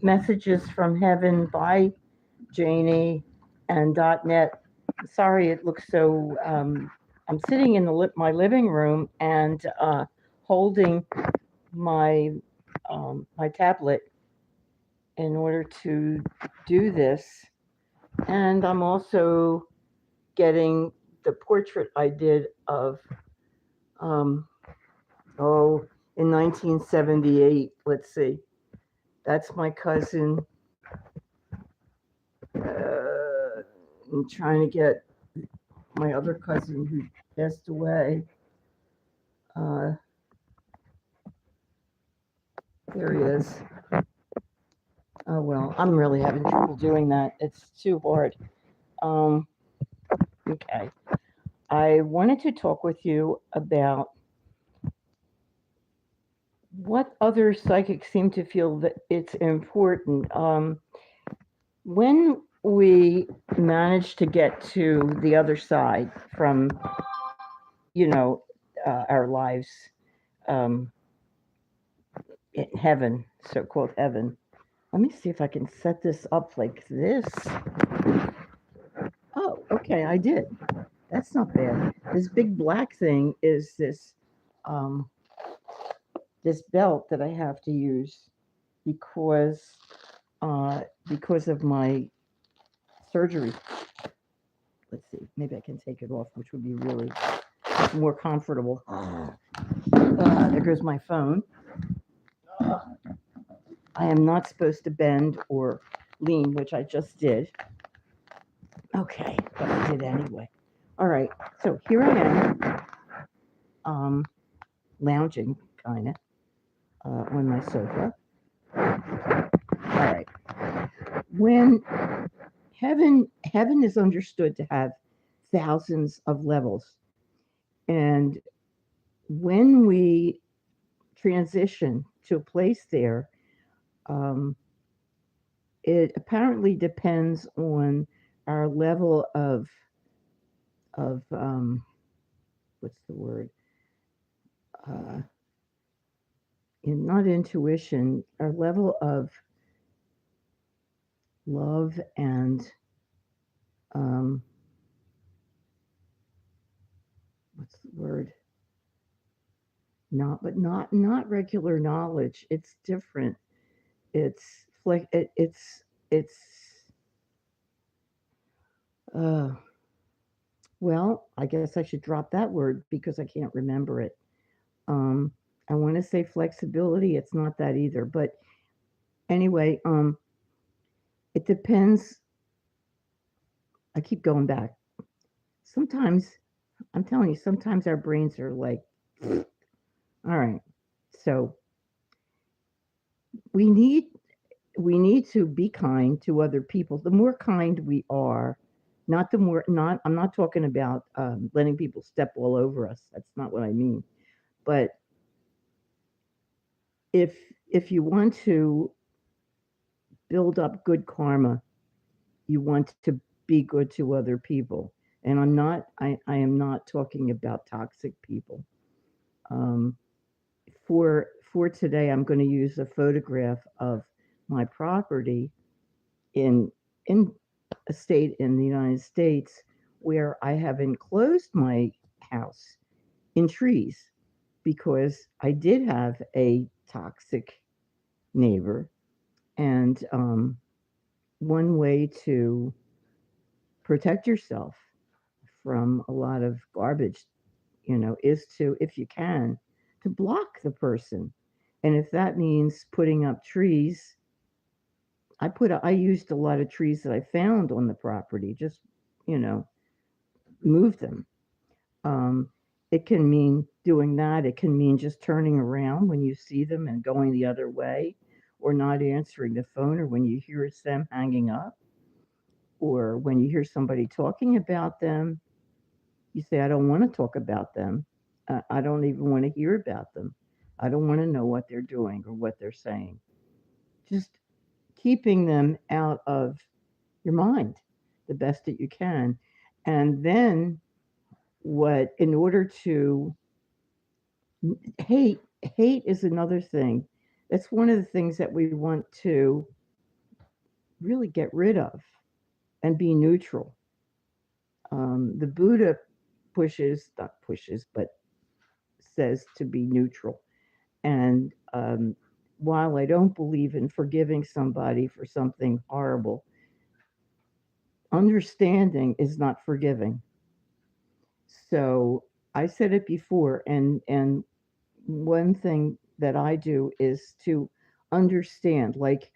Messages from Heaven by Jaynee and .net. Sorry, it looks so. I'm sitting in my living room and holding my my tablet in order to do this, and I'm also getting the portrait I did of um, oh in 1978. Let's see, that's my cousin. I'm trying to get my other cousin who passed away. Uh, there he is. Oh well, I'm really having trouble doing that. It's too hard. Um, okay. I wanted to talk with you about what other psychics seem to feel that it's important. When we manage to get to the other side from, you know, our lives um, in heaven, so-called heaven. Let me see if I can set this up like this. Oh, okay, I did. That's not bad. This big black thing is um, this belt that I have to use because uh, because of my surgery. Let's see, maybe I can take it off, which would be really more comfortable. There goes my phone. I am not supposed to bend or lean, which I just did. Okay, but I did anyway. All right, so here I am, lounging kind of on my sofa. All right, when heaven is understood to have thousands of levels, and when we transition to a place there, um, it apparently depends on our level of what's the word? Uh, not intuition, our level of love and um, what's the word? Not regular knowledge. It's different. It's like it's uh, well, I guess I should drop that word because I can't remember it. Um, I want to say flexibility. It's not that either. But anyway, it depends. I keep going back. Sometimes I'm telling you, sometimes our brains are like, all right. So we need we need to be kind to other people. The more kind we are, not the more not. I'm not talking about letting people step all over us. That's not what I mean. But if if you want to build up good karma, you want to be good to other people. And I am not talking about toxic people. Um, for today, I'm going to use a photograph of my property in in a state in the United States where I have enclosed my house in trees because I did have a toxic neighbor, and one way to protect yourself from a lot of garbage, is to, if you can, to block the person. And if that means putting up trees, I used a lot of trees that I found on the property, just, you know, move them. Um, it can mean doing that. It can mean just turning around when you see them and going the other way, or not answering the phone, or when you hear it's them hanging up, or when you hear somebody talking about them, you say, I don't want to talk about them. I don't even want to hear about them. I don't want to know what they're doing or what they're saying. Just keeping them out of your mind the best that you can. And then in order to hate, hate is another thing. That's one of the things that we want to really get rid of and be neutral. The Buddha not pushes, but says to be neutral. And while I don't believe in forgiving somebody for something horrible, understanding is not forgiving. So I said it before, and one thing that I do is to understand. Like,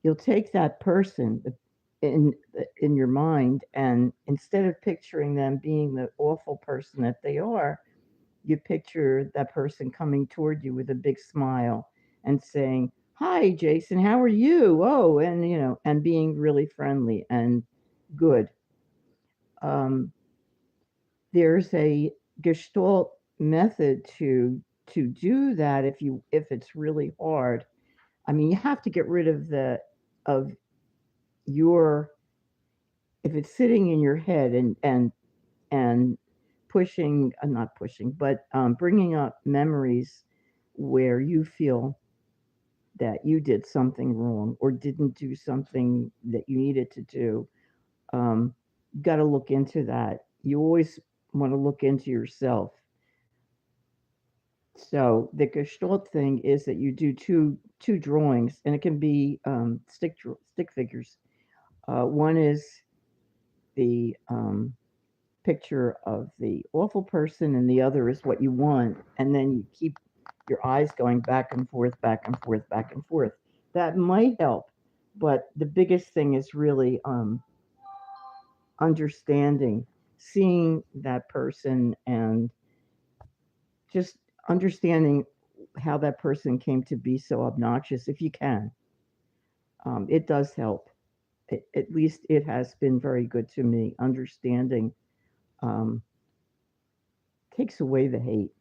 you'll take that person in in your mind, and instead of picturing them being the awful person that they are, you picture that person coming toward you with a big smile and saying, "Hi, Jason, how are you?" Oh, and and being really friendly and good. Um, there's a Gestalt method to do that if it's really hard. I mean, you have to get rid of the of your if it's sitting in your head and pushing, not pushing, but bringing up memories where you feel that you did something wrong or didn't do something that you needed to do. um, you got to look into that. You always want to look into yourself. So the Gestalt thing is that you do two drawings, and it can be stick figures. One is the picture of the awful person, and the other is what you want, and then you keep your eyes going back and forth, back and forth, back and forth. That might help, but the biggest thing is really understanding, seeing that person, and just understanding how that person came to be so obnoxious. If you can, it does help. At least it has been very good to me. Understanding um, takes away the hate.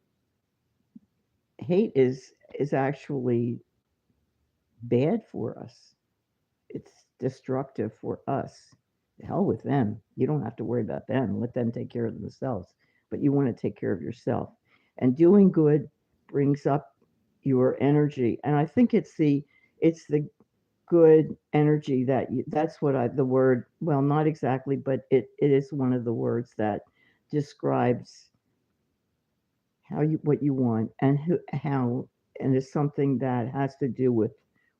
Hate is actually bad for us. It's destructive for us. The hell with them. You don't have to worry about them. Let them take care of themselves. But you want to take care of yourself. And doing good brings up your energy. And I think it's the good energy that's what I the word, well, not exactly, but it is one of the words that describes how you what you want, and how, and it's something that has to do with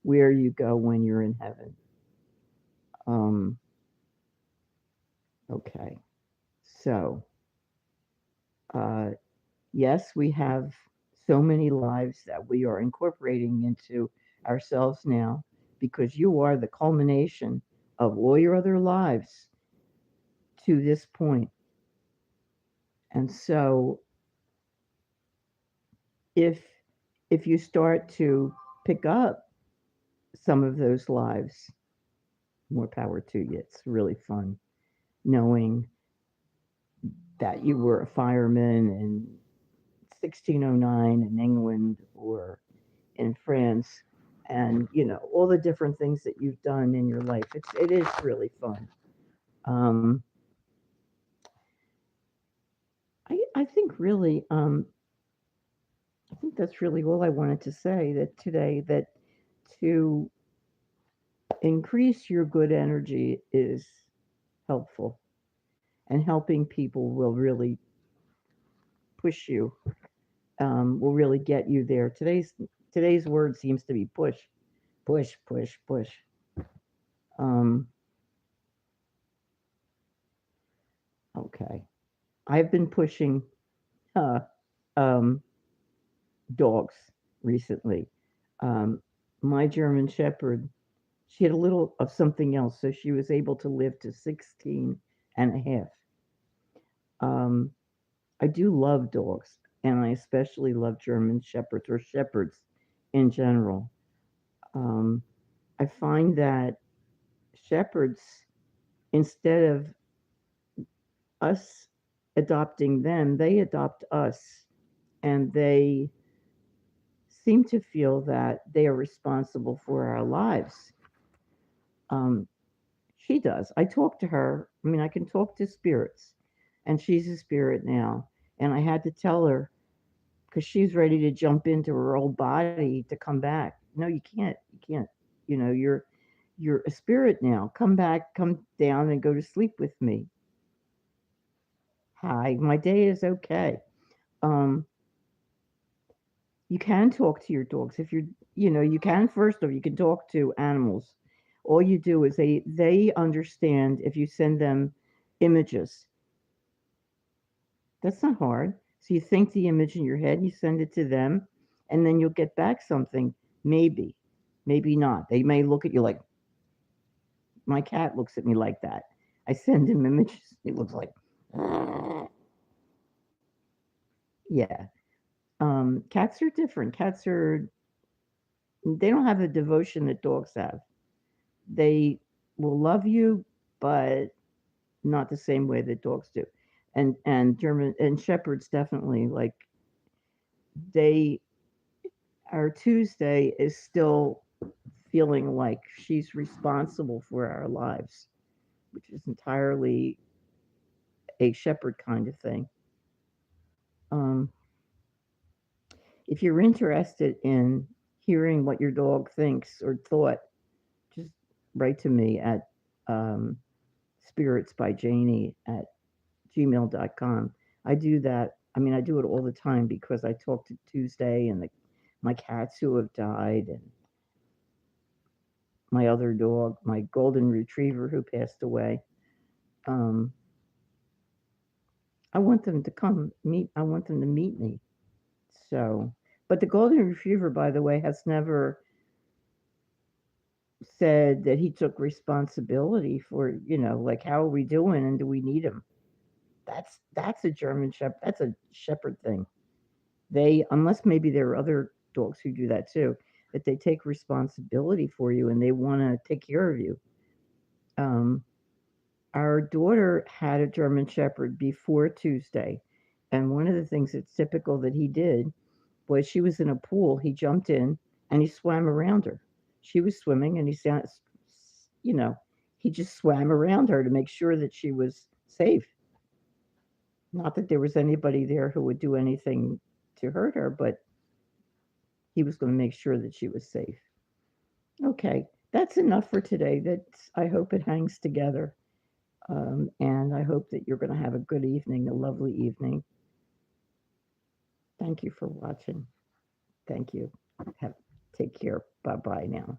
where you go when you're in heaven. um okay, so uh yes, we have so many lives that we are incorporating into ourselves now, because you are the culmination of all your other lives to this point. And so if if you start to pick up some of those lives, more power to you. It's really fun knowing that you were a fireman in 1609 in England or in France, and all the different things that you've done in your life. It is really fun. Um, I think really I think that's really all I wanted to say that today, that to increase your good energy is helpful, and helping people will really push you, will really get you there. Today's word seems to be push, push, push, push. Um, okay, I've been pushing uh, um, dogs recently. Um, my German Shepherd, she had a little of something else, so she was able to live to 16 and a half. Um, I do love dogs, and I especially love German Shepherds, or Shepherds in general. Um, I find that Shepherds, instead of us adopting them, they adopt us, and they seem to feel that they are responsible for our lives. Um, she does. I talk to her. I mean, I can talk to spirits, and she's a spirit now. And I had to tell her, because she's ready to jump into her old body to come back. No, you can't. You can't. You know, you're a spirit now. Come back, come down and go to sleep with me. Hi, my day is okay. Um, you can talk to your dogs if you're, you can, first off, you can talk to animals. All you do is they understand if you send them images. That's not hard. So you think the image in your head, you send it to them, and then you'll get back something. Maybe, maybe not. They may look at you like, my cat looks at me like that. I send him images. He looks like, yeah. Cats are different. Cats are, they don't have the devotion that dogs have. They will love you, but not the same way that dogs do. And German and shepherds definitely, like, they, our Tuesday is still feeling like she's responsible for our lives, which is entirely a shepherd kind of thing. Um, if you're interested in hearing what your dog thinks or thought, just write to me at um, spiritsbyjaynee at gmail.com. I do that. I mean, I do it all the time because I talk to Tuesday and my cats who have died, and my other dog, my golden retriever who passed away. Um, I want them to come meet. I want them to meet me. So, but the golden retriever, by the way, has never said that he took responsibility for, like, how are we doing and do we need him? That's a German shepherd. That's a shepherd thing. They, unless maybe there are other dogs who do that too, that they take responsibility for you and they want to take care of you. Um, our daughter had a German shepherd before Tuesday, and one of the things that's typical that he did was, she was in a pool, he jumped in and he swam around her. She was swimming and you know, he just swam around her to make sure that she was safe. Not that there was anybody there who would do anything to hurt her, but he was going to make sure that she was safe. Okay, that's enough for today. I hope it hangs together. And I hope that you're going to have a good evening, a lovely evening. Thank you for watching. Thank you. Have Take care. Bye bye now.